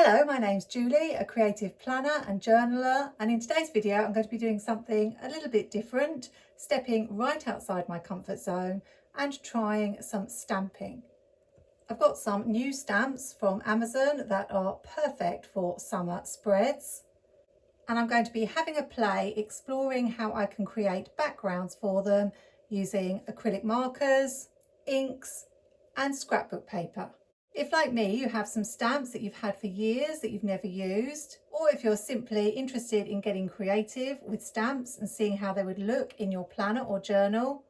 Hello, my name's Julie, a creative planner and journaler, and in today's video I'm going to be doing something a little bit different, stepping right outside my comfort zone and trying some stamping. I've got some new stamps from Amazon that are perfect for summer spreads, and I'm going to be having a play exploring how I can create backgrounds for them using acrylic markers, inks and scrapbook paper. If, like me, you have some stamps that you've had for years that you've never used, or if you're simply interested in getting creative with stamps and seeing how they would look in your planner or journal,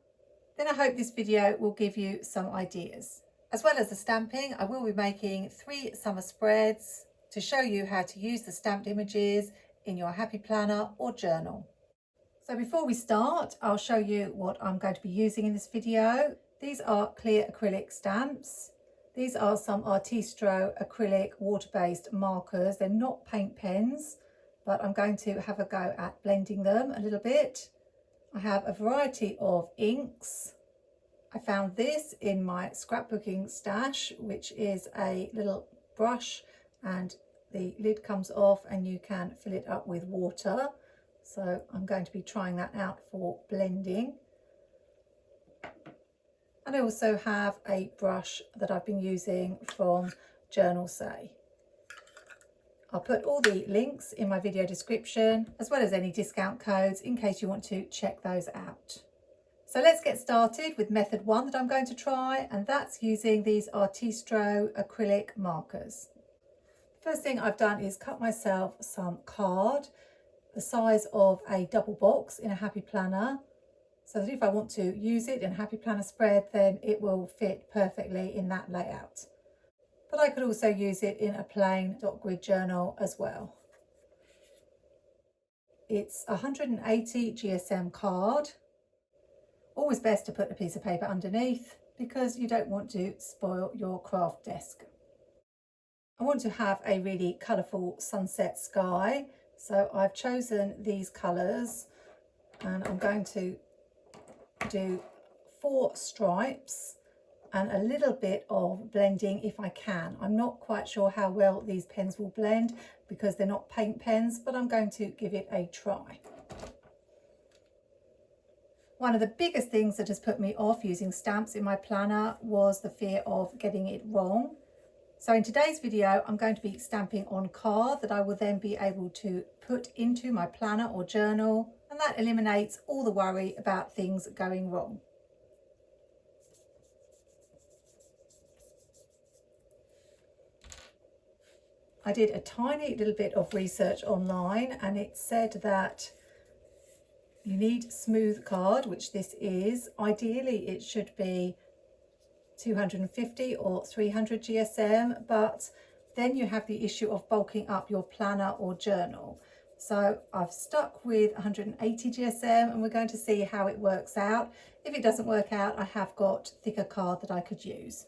then I hope this video will give you some ideas. As well as the stamping, I will be making 3 summer spreads to show you how to use the stamped images in your happy planner or journal. So before we start, I'll show you what I'm going to be using in this video. These are clear acrylic stamps. These are some Artistro acrylic water-based markers. They're not paint pens, but I'm going to have a go at blending them a little bit. I have a variety of inks. I found this in my scrapbooking stash, which is a little brush, and the lid comes off and you can fill it up with water. So I'm going to be trying that out for blending. And I also have a brush that I've been using from Journal Say. I'll put all the links in my video description, as well as any discount codes in case you want to check those out. So let's get started with method 1 that I'm going to try, and that's using these Artistro acrylic markers. First thing I've done is cut myself some card, the size of a double box in a happy planner, so that if I want to use it in a happy planner spread, then it will fit perfectly in that layout. But I could also use it in a plain dot grid journal as well. It's 180 GSM card. Always best to put a piece of paper underneath because you don't want to spoil your craft desk. I want to have a really colourful sunset sky, so I've chosen these colours, and I'm going to do 4 stripes and a little bit of blending if I can. I'm not quite sure how well these pens will blend because they're not paint pens, but I'm going to give it a try. One of the biggest things that has put me off using stamps in my planner was the fear of getting it wrong. So in today's video, I'm going to be stamping on card that I will then be able to put into my planner or journal, and that eliminates all the worry about things going wrong. I did a tiny little bit of research online, and it said that you need smooth card, which this is. Ideally, it should be 250 or 300 GSM, but then you have the issue of bulking up your planner or journal. So I've stuck with 180 GSM, and we're going to see how it works out. If it doesn't work out, I have got thicker card that I could use.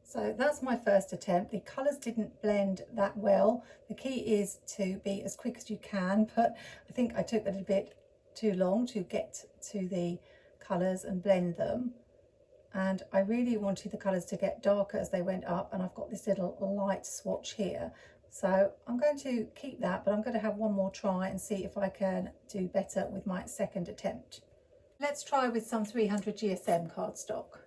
So that's my first attempt. The colours didn't blend that well. The key is to be as quick as you can, but I think I took a little bit too long to get to the colours and blend them. And I really wanted the colours to get darker as they went up, and I've got this little light swatch here. So I'm going to keep that, but I'm going to have one more try and see if I can do better with my second attempt. Let's try with some 300 GSM cardstock.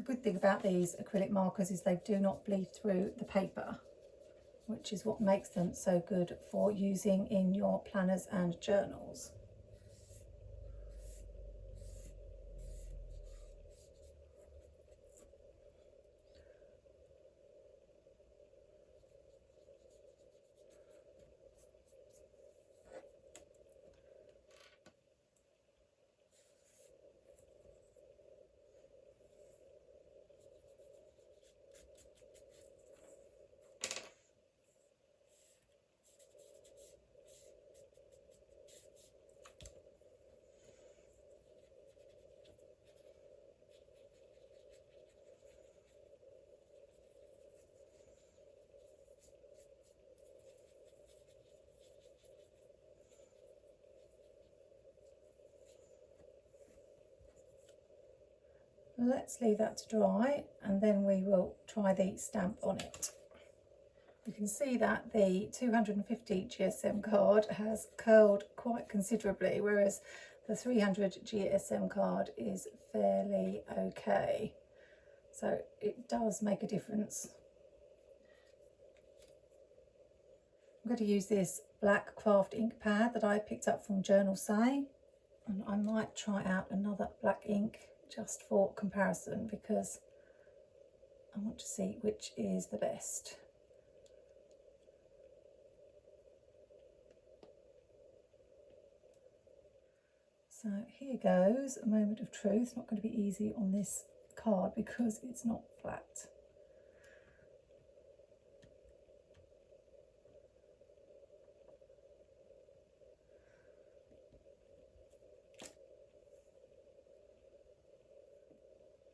good thing about these acrylic markers is they do not bleed through the paper, which is what makes them so good for using in your planners and journals. Let's leave that to dry and then we will try the stamp on it. You can see that the 250 GSM card has curled quite considerably, whereas the 300 GSM card is fairly okay. So it does make a difference. I'm going to use this black craft ink pad that I picked up from Journal Say, and I might try out another black ink just for comparison because I want to see which is the best. So here goes a moment of truth. It's not going to be easy on this card because it's not flat.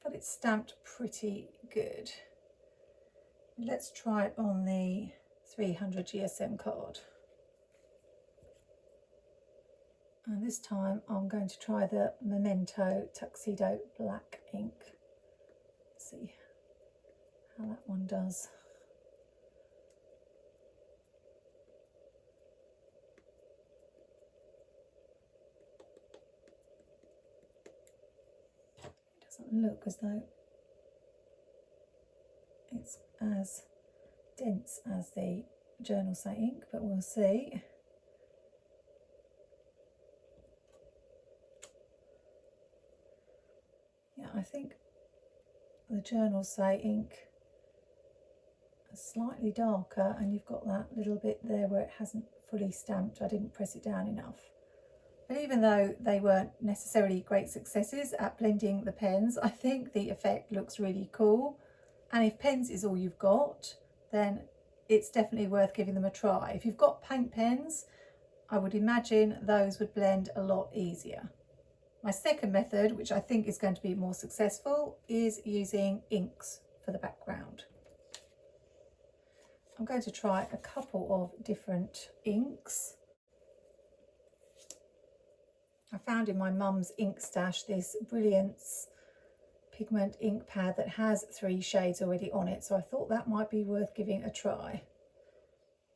But it's stamped pretty good. Let's try it on the 300 GSM card. And this time I'm going to try the Memento Tuxedo Black ink. Let's see how that one does. It doesn't look as though it's as dense as the Journal Say ink, but we'll see. Yeah, I think the Journal Say ink is slightly darker, and you've got that little bit there where it hasn't fully stamped. I didn't press it down enough. But even though they weren't necessarily great successes at blending the pens, I think the effect looks really cool. And if pens is all you've got, then it's definitely worth giving them a try. If you've got paint pens, I would imagine those would blend a lot easier. My second method, which I think is going to be more successful, is using inks for the background. I'm going to try a couple of different inks. I found in my mum's ink stash this Brilliance pigment ink pad that has 3 shades already on it, so I thought that might be worth giving a try.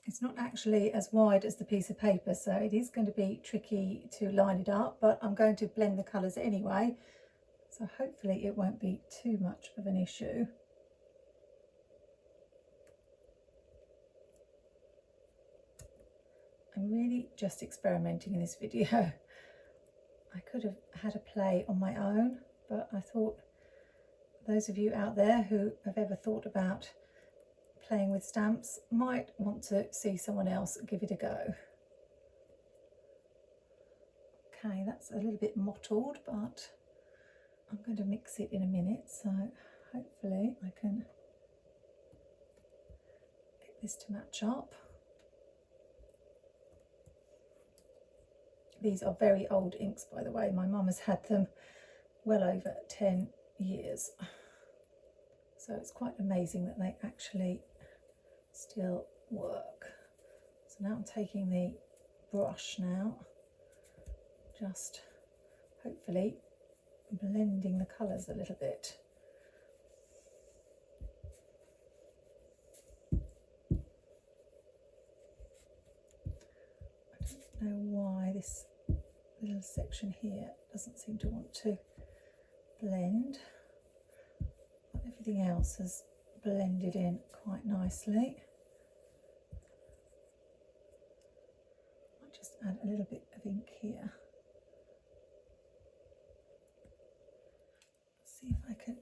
It's not actually as wide as the piece of paper, so it is going to be tricky to line it up, but I'm going to blend the colours anyway, so hopefully it won't be too much of an issue. I'm really just experimenting in this video. I could have had a play on my own, but I thought those of you out there who have ever thought about playing with stamps might want to see someone else give it a go. Okay, that's a little bit mottled, but I'm going to mix it in a minute, so hopefully I can get this to match up. These are very old inks, by the way. My mum has had them well over 10 years. So it's quite amazing that they actually still work. So now I'm taking the brush now, just hopefully blending the colours a little bit. I don't know why this little section here doesn't seem to want to blend. everything else has blended in quite nicely. I'll just add a little bit of ink here. See if I can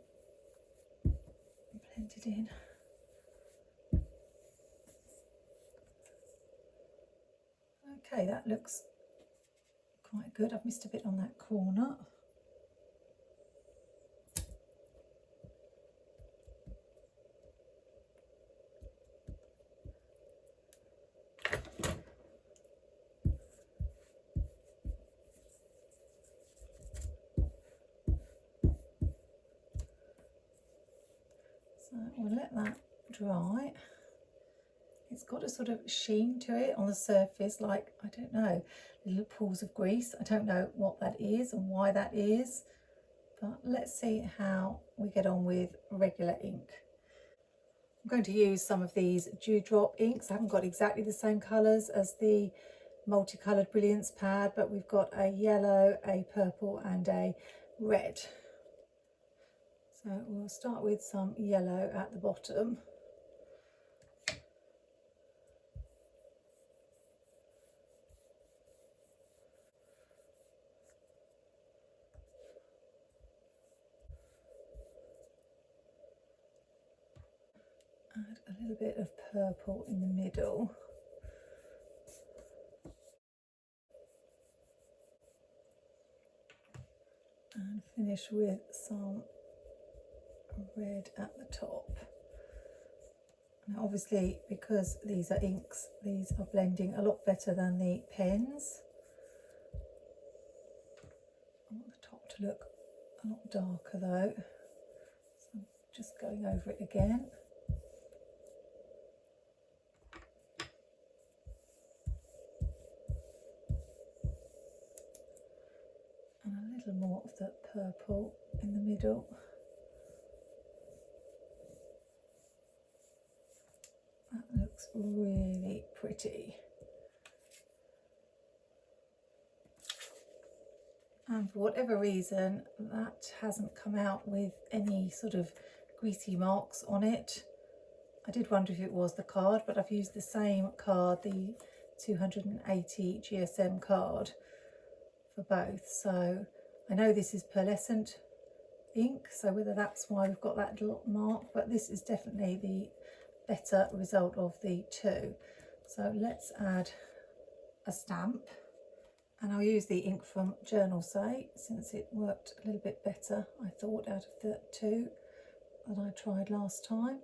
blend it in. Okay, that looks quite good. I've missed a bit on that corner. So we'll let that dry. It's got a sort of sheen to it on the surface, like, I don't know, little pools of grease. I don't know what that is and why that is, but let's see how we get on with regular ink. I'm going to use some of these dewdrop inks. I haven't got exactly the same colours as the multicoloured Brilliance pad, but we've got a yellow, a purple and a red. So we'll start with some yellow at the bottom. Add a little bit of purple in the middle. And finish with some red at the top. Now obviously, because these are inks, these are blending a lot better than the pens. I want the top to look a lot darker though, so I'm just going over it again. And a little more of the purple in the middle. That looks really pretty. And for whatever reason, that hasn't come out with any sort of greasy marks on it. I did wonder if it was the card, but I've used the same card, the 280 GSM card, for both. So I know this is pearlescent ink, so whether that's why we've got that little mark, but this is definitely the better result of the two. So let's add a stamp, and I'll use the ink from Journal Say, since it worked a little bit better, I thought, out of the two that I tried last time.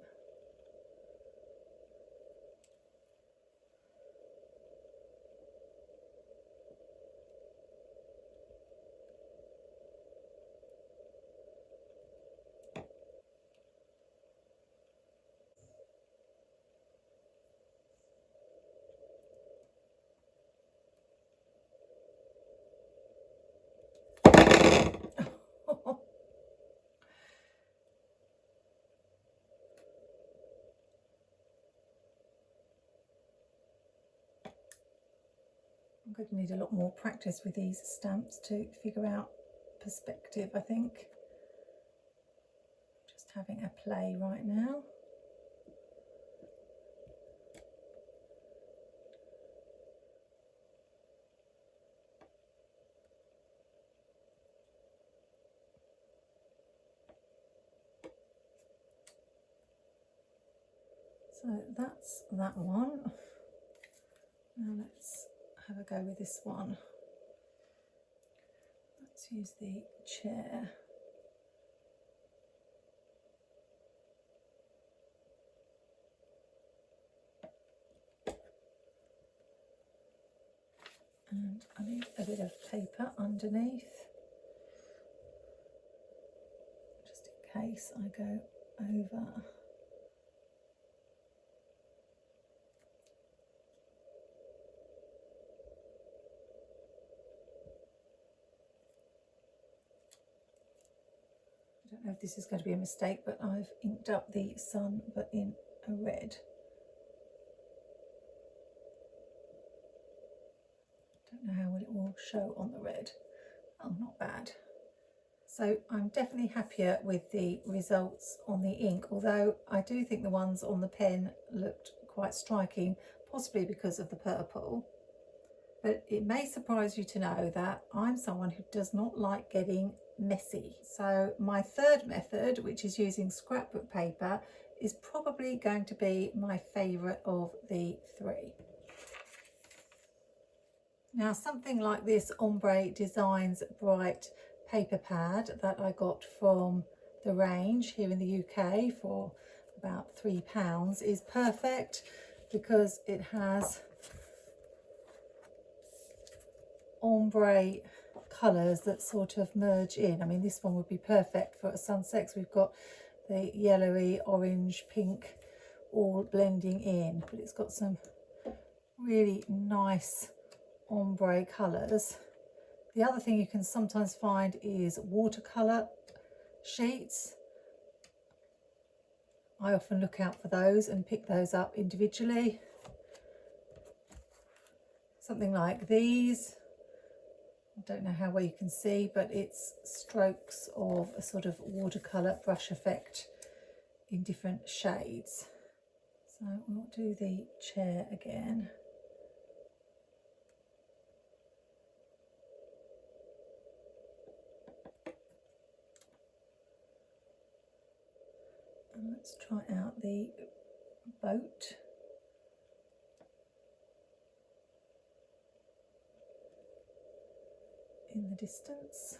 I'm going to need a lot more practice with these stamps to figure out perspective, I think. Just having a play right now. So that's that one. Now let's have a go with this one. Let's use the chair. And I need a bit of paper underneath, just in case I go over. I don't know if this is going to be a mistake, but I've inked up the sun, but in a red. Don't know how well it will show on the red. Oh, not bad. So I'm definitely happier with the results on the ink, although I do think the ones on the pen looked quite striking, possibly because of the purple. But it may surprise you to know that I'm someone who does not like getting messy. So my third method, which is using scrapbook paper, is probably going to be my favourite of the three. Now, something like this Ombre Designs Bright paper pad that I got from the range here in the UK for about £3 is perfect because it has ombre colours that sort of merge in. I mean, this one would be perfect for a sunset. We've got the yellowy, orange, pink all blending in, but it's got some really nice ombre colours. The other thing you can sometimes find is watercolour sheets. I often look out for those and pick those up individually. Something like these. I don't know how well you can see, but it's strokes of a sort of watercolour brush effect in different shades. So we'll do the chair again. And let's try out the boat. In the distance,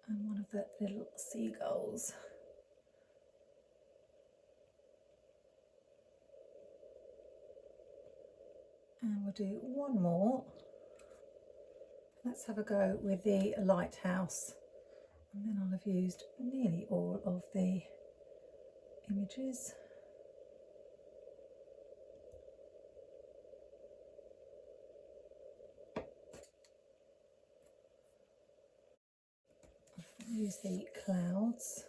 and one of the little seagulls. And we'll do one more. Let's have a go with the lighthouse, and then I'll have used nearly all of the images. Use the clouds.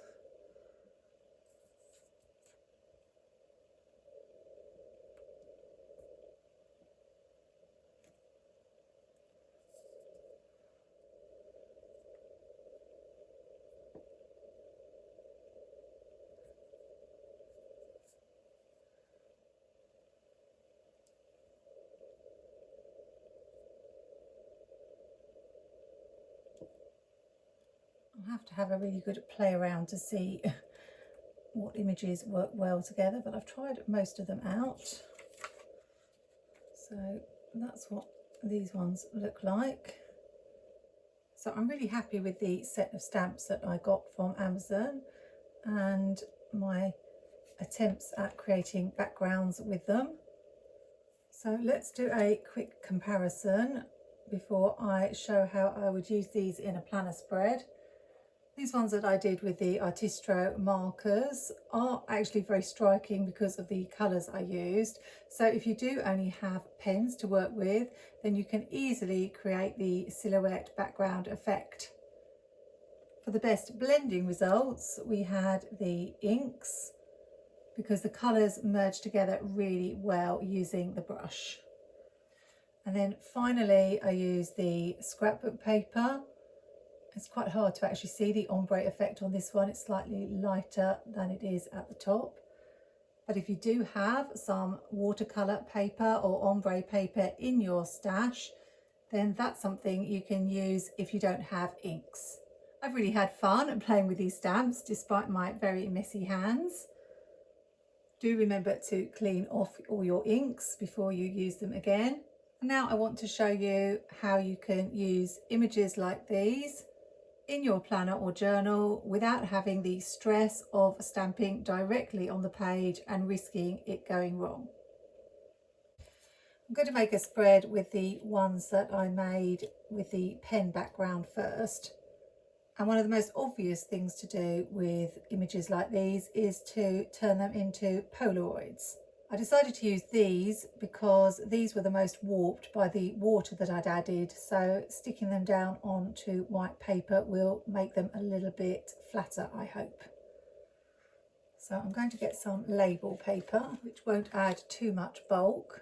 I'll have to have a really good play around to see what images work well together, but I've tried most of them out. So that's what these ones look like. So I'm really happy with the set of stamps that I got from Amazon and my attempts at creating backgrounds with them. So let's do a quick comparison before I show how I would use these in a planner spread. These ones that I did with the Artistro markers are actually very striking because of the colours I used. So if you do only have pens to work with, then you can easily create the silhouette background effect. For the best blending results, we had the inks because the colours merge together really well using the brush. And then finally, I used the scrapbook paper. It's quite hard to actually see the ombre effect on this one. It's slightly lighter than it is at the top. But if you do have some watercolour paper or ombre paper in your stash, then that's something you can use if you don't have inks. I've really had fun playing with these stamps despite my very messy hands. Do remember to clean off all your inks before you use them again. Now I want to show you how you can use images like these in your planner or journal without having the stress of stamping directly on the page and risking it going wrong. I'm going to make a spread with the ones that I made with the pen background first. And one of the most obvious things to do with images like these is to turn them into Polaroids. I decided to use these because these were the most warped by the water that I'd added, so sticking them down onto white paper will make them a little bit flatter, I hope. So I'm going to get some label paper, which won't add too much bulk.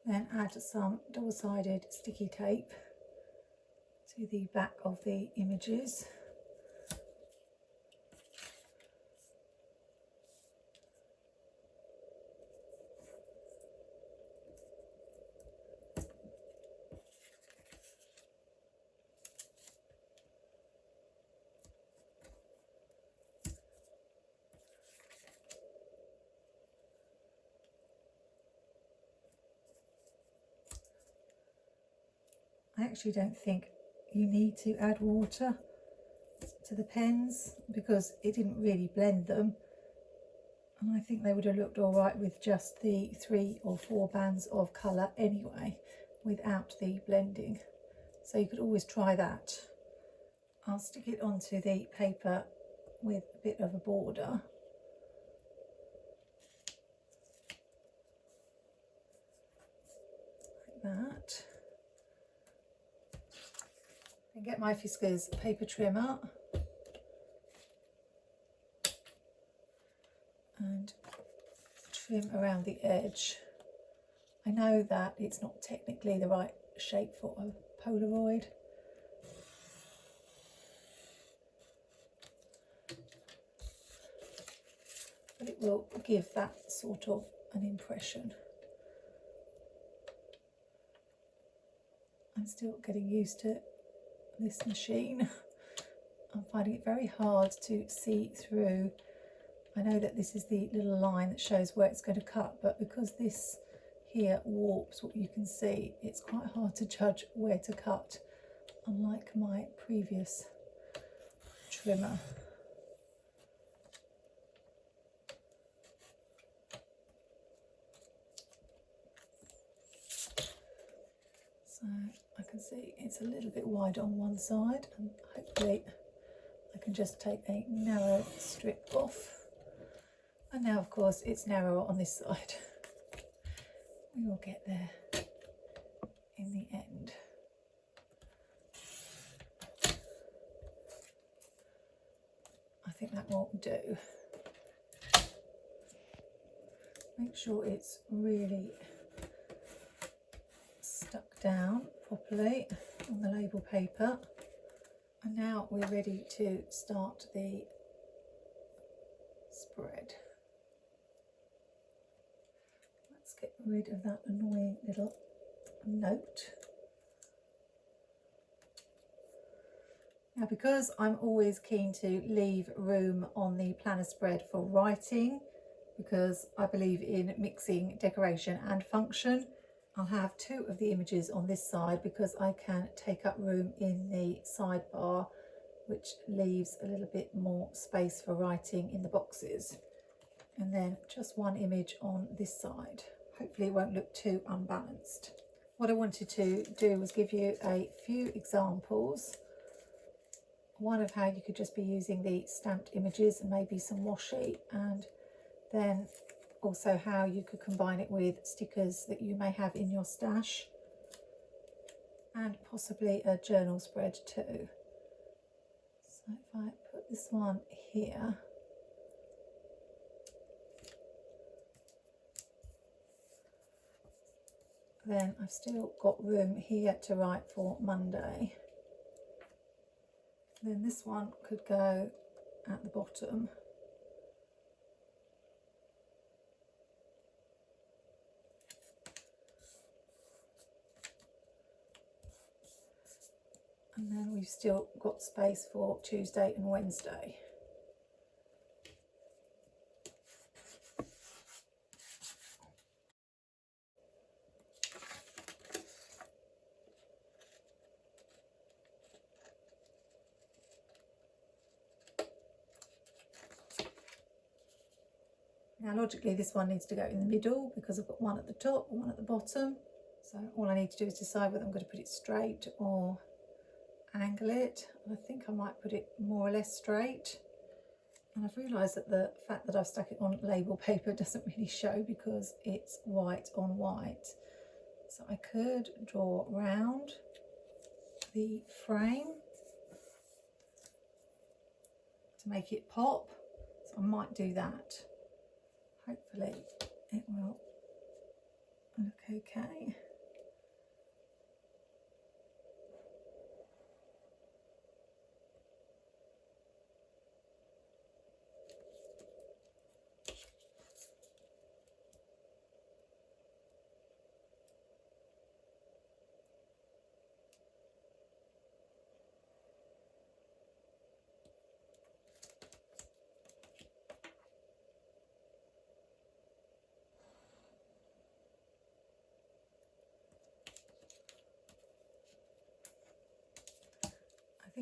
Then add some double-sided sticky tape to the back of the images. I actually don't think you need to add water to the pens because it didn't really blend them, and I think they would have looked all right with just the 3 or 4 bands of colour anyway without the blending, so you could always try that. I'll stick it onto the paper with a bit of a border. Like that. And get my Fiskars paper trimmer and trim around the edge. I know that it's not technically the right shape for a Polaroid, but it will give that sort of an impression. I'm still getting used to this machine. I'm finding it very hard to see through. I know that this is the little line that shows where it's going to cut, but because this here warps what you can see, it's quite hard to judge where to cut, unlike my previous trimmer. So I can see it's a little bit wide on one side, and hopefully I can just take a narrow strip off. And now of course it's narrower on this side. We will get there in the end. I think that will do. Make sure it's really stuck down properly on the label paper. And now we're ready to start the spread. Let's get rid of that annoying little note. Now, because I'm always keen to leave room on the planner spread for writing, because I believe in mixing decoration and function, I'll have 2 of the images on this side because I can take up room in the sidebar, which leaves a little bit more space for writing in the boxes. And then just 1 image on this side. Hopefully it won't look too unbalanced. What I wanted to do was give you a few examples. One of how you could just be using the stamped images and maybe some washi, and then also how you could combine it with stickers that you may have in your stash, and possibly a journal spread too. So if I put this one here, then I've still got room here to write for Monday. Then this one could go at the bottom. And then we've still got space for Tuesday and Wednesday. Now logically this one needs to go in the middle because I've got one at the top and one at the bottom. So all I need to do is decide whether I'm going to put it straight or angle it. And I think I might put it more or less straight. And I've realised that the fact that I've stuck it on label paper doesn't really show because it's white on white. So I could draw round the frame to make it pop. So I might do that. Hopefully it will look okay.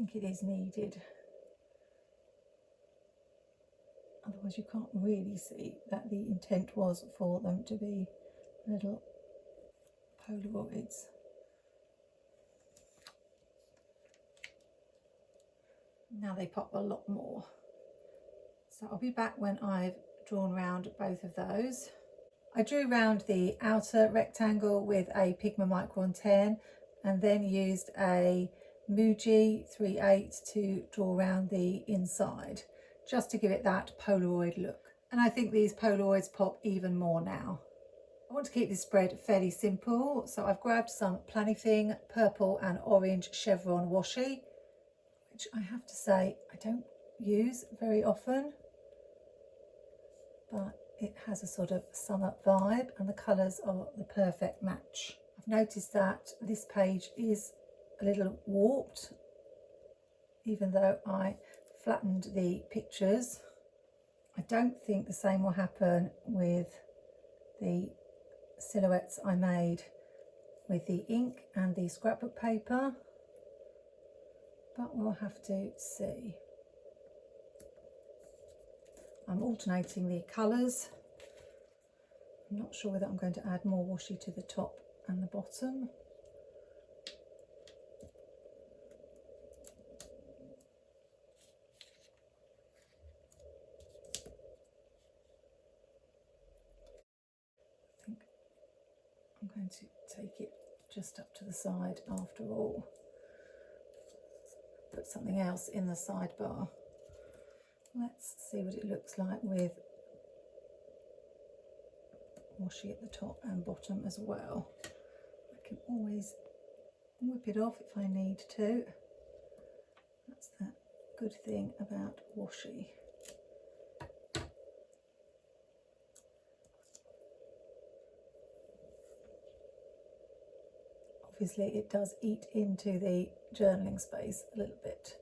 think it is needed. Otherwise you can't really see that the intent was for them to be little Polaroids. Now they pop a lot more. So I'll be back when I've drawn round both of those. I drew round the outer rectangle with a Pigma Micron 10 and then used a Muji 3/8 to draw around the inside, just to give it that Polaroid look. And I think these Polaroids pop even more now. I want to keep this spread fairly simple, so I've grabbed some Planifing purple and orange chevron washi, which I have to say I don't use very often, but it has a sort of summer vibe and the colours are the perfect match. I've noticed that this page is a little warped, even though I flattened the pictures. I don't think the same will happen with the silhouettes I made with the ink and the scrapbook paper, but we'll have to see. I'm alternating the colours. I'm not sure whether I'm going to add more washi to the top and the bottom. I think I'm going to take it just up to the side after all. Put something else in the sidebar. Let's see what it looks like with washi at the top and bottom as well. I can always whip it off if I need to. That's the good thing about washi. Obviously it does eat into the journaling space a little bit.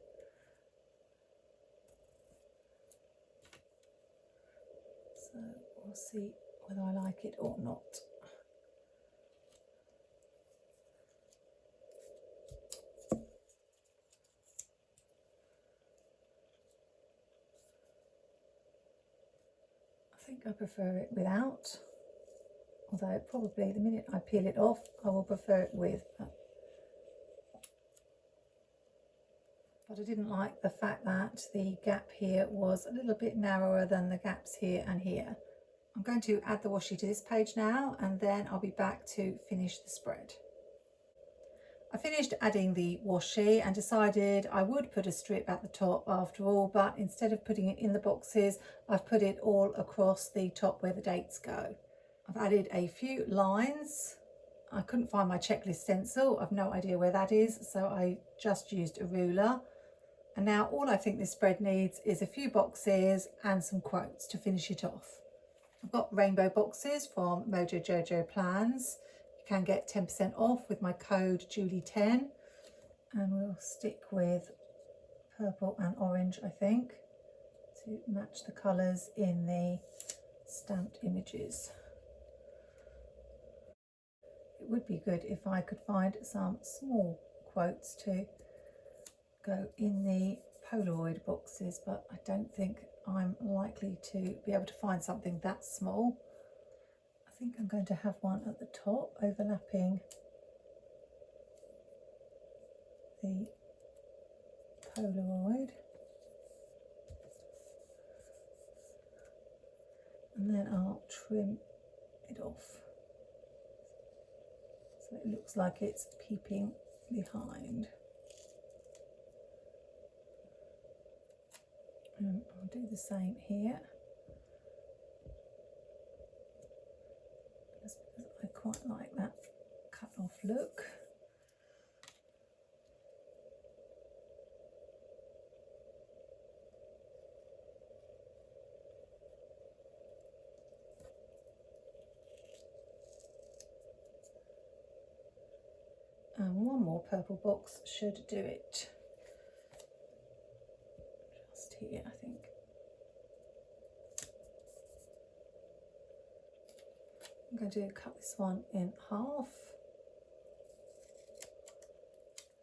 So we'll see whether I like it or not. I think I prefer it without, although probably the minute I peel it off I will prefer it with. But I didn't like the fact that the gap here was a little bit narrower than the gaps here and here. I'm going to add the washi to this page now and then I'll be back to finish the spread. I finished adding the washi and decided I would put a strip at the top after all, but instead of putting it in the boxes, I've put it all across the top where the dates go. I've added a few lines. I couldn't find my checklist stencil. I've no idea where that is, so I just used a ruler. And now all I think this spread needs is a few boxes and some quotes to finish it off. I've got rainbow boxes from Mojo Jojo Plans. You can get 10% off with my code Julie10, and we'll stick with purple and orange, I think, to match the colours in the stamped images. It would be good if I could find some small quotes to go in the Polaroid boxes, but I don't think I'm likely to be able to find something that small. I think I'm going to have one at the top overlapping the Polaroid, and then I'll trim it off so it looks like it's peeping behind. And I'll do the same here, just because I quite like that cut off look. And one more purple box should do it. Just here, I think. I'm going to cut this one in half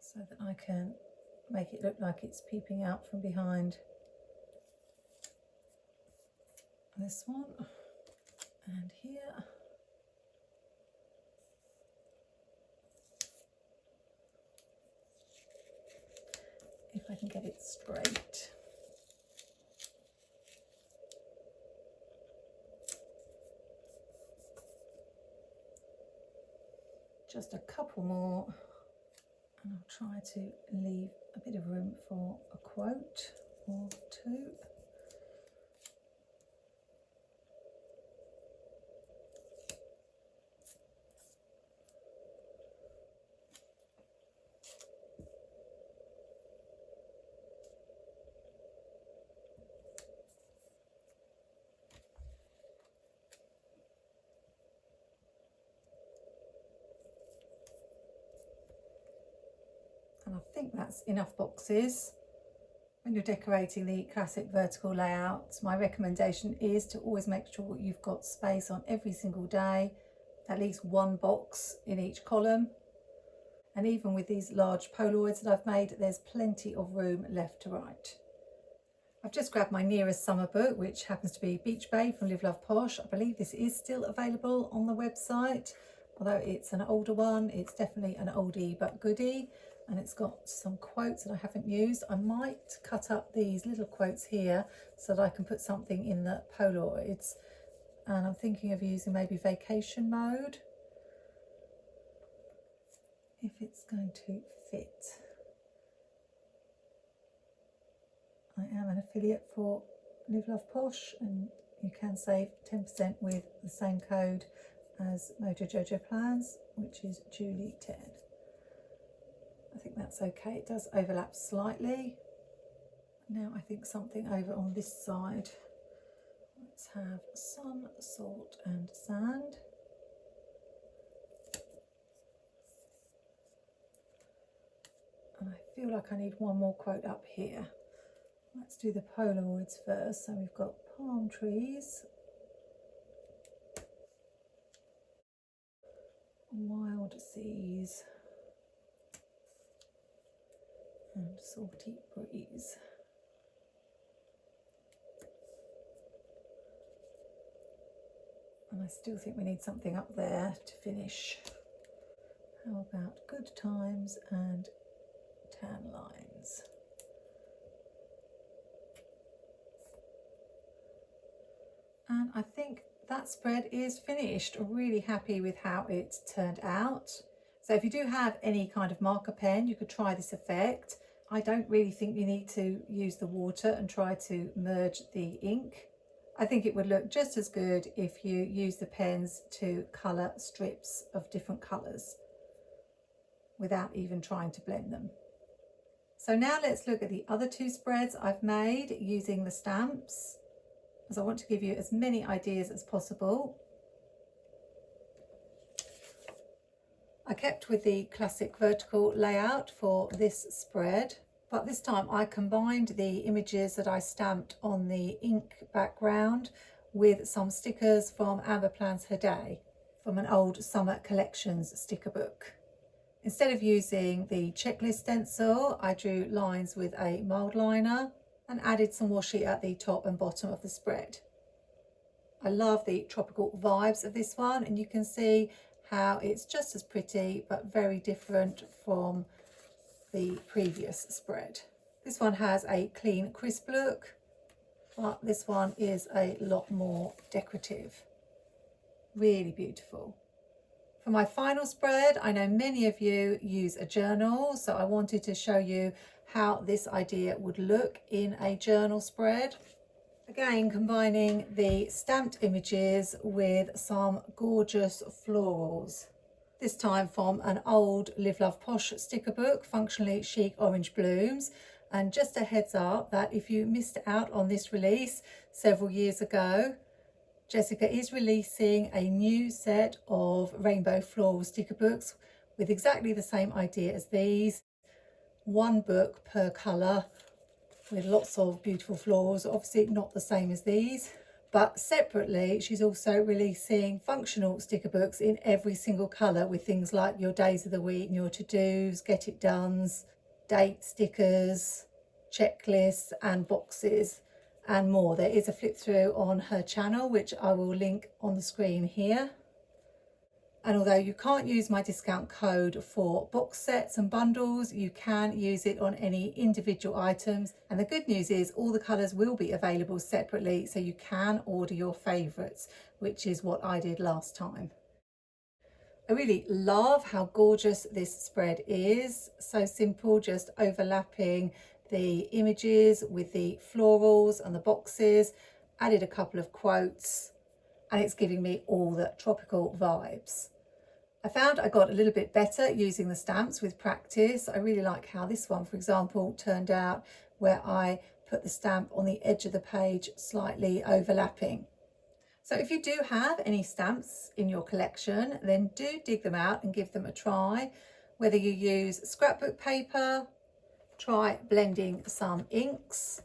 so that I can make it look like it's peeping out from behind this one, and here. If I can get it straight. Just a couple more, and I'll try to leave a bit of room for a quote or two. And I think that's enough boxes. When you're decorating the classic vertical layouts, my recommendation is to always make sure you've got space on every single day, at least one box in each column. And even with these large Polaroids that I've made, there's plenty of room left to write. I've just grabbed my nearest summer book, which happens to be Beach Bay from Live Love Posh. I believe this is still available on the website. Although it's an older one, it's definitely an oldie but goodie. And it's got some quotes that I haven't used. I might cut up these little quotes here so that I can put something in the Polaroids. And I'm thinking of using maybe vacation mode, if it's going to fit. I am an affiliate for Live Love Posh, and you can save 10% with the same code as Mojo Jojo Plans, which is Julie10. I think that's okay. It does overlap slightly. Now I think something over on this side. Let's have sun, salt and sand. And I feel like I need one more quote up here. Let's do the Polaroids first. So we've got palm trees, wild seas, and salty breeze. And I still think we need something up there to finish. How about good times and tan lines? And I think that spread is finished. I'm really happy with how it turned out. So if you do have any kind of marker pen, you could try this effect. I don't really think you need to use the water and try to merge the ink. I think it would look just as good if you use the pens to colour strips of different colours without even trying to blend them. So now let's look at the other two spreads I've made using the stamps, as I want to give you as many ideas as possible. I kept with the classic vertical layout for this spread, but this time I combined the images that I stamped on the ink background with some stickers from Amber Plans Her Day, from an old Summer Collections sticker book. Instead of using the checklist stencil, I drew lines with a mild liner and added some washi at the top and bottom of the spread. I love the tropical vibes of this one, and you can see how it's just as pretty but very different from the previous spread. This one has a clean, crisp look, but this one is a lot more decorative. Really beautiful. For my final spread, I know many of you use a journal, so I wanted to show you how this idea would look in a journal spread. Again, combining the stamped images with some gorgeous florals. This time from an old Live Love Posh sticker book, Functionally Chic Orange Blooms. And just a heads up that if you missed out on this release several years ago, Jessica is releasing a new set of rainbow floral sticker books with exactly the same idea as these. One book per colour with lots of beautiful florals, obviously not the same as these. But separately, she's also releasing functional sticker books in every single colour with things like your days of the week and your to-dos, get it dones. date stickers, checklists and boxes and more. There is a flip through on her channel, which I will link on the screen here. And although you can't use my discount code for box sets and bundles, you can use it on any individual items. And the good news is all the colours will be available separately, so you can order your favourites, which is what I did last time. I really love how gorgeous this spread is. So simple, just overlapping the images with the florals and the boxes. Added a couple of quotes and it's giving me all the tropical vibes. I found I got a little bit better using the stamps with practice. I really like how this one, for example, turned out, where I put the stamp on the edge of the page slightly overlapping. So if you do have any stamps in your collection, then do dig them out and give them a try. Whether you use scrapbook paper, try blending some inks,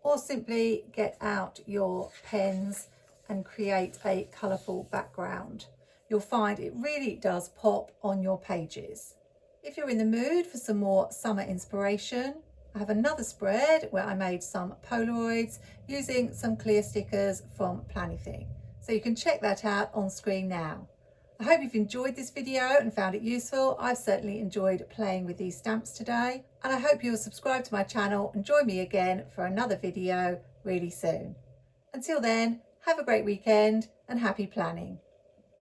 or simply get out your pens and create a colourful background. You'll find it really does pop on your pages. If you're in the mood for some more summer inspiration, I have another spread where I made some Polaroids using some clear stickers from Planything. So you can check that out on screen now. I hope you've enjoyed this video and found it useful. I've certainly enjoyed playing with these stamps today, and I hope you'll subscribe to my channel and join me again for another video really soon. Until then, have a great weekend and happy planning.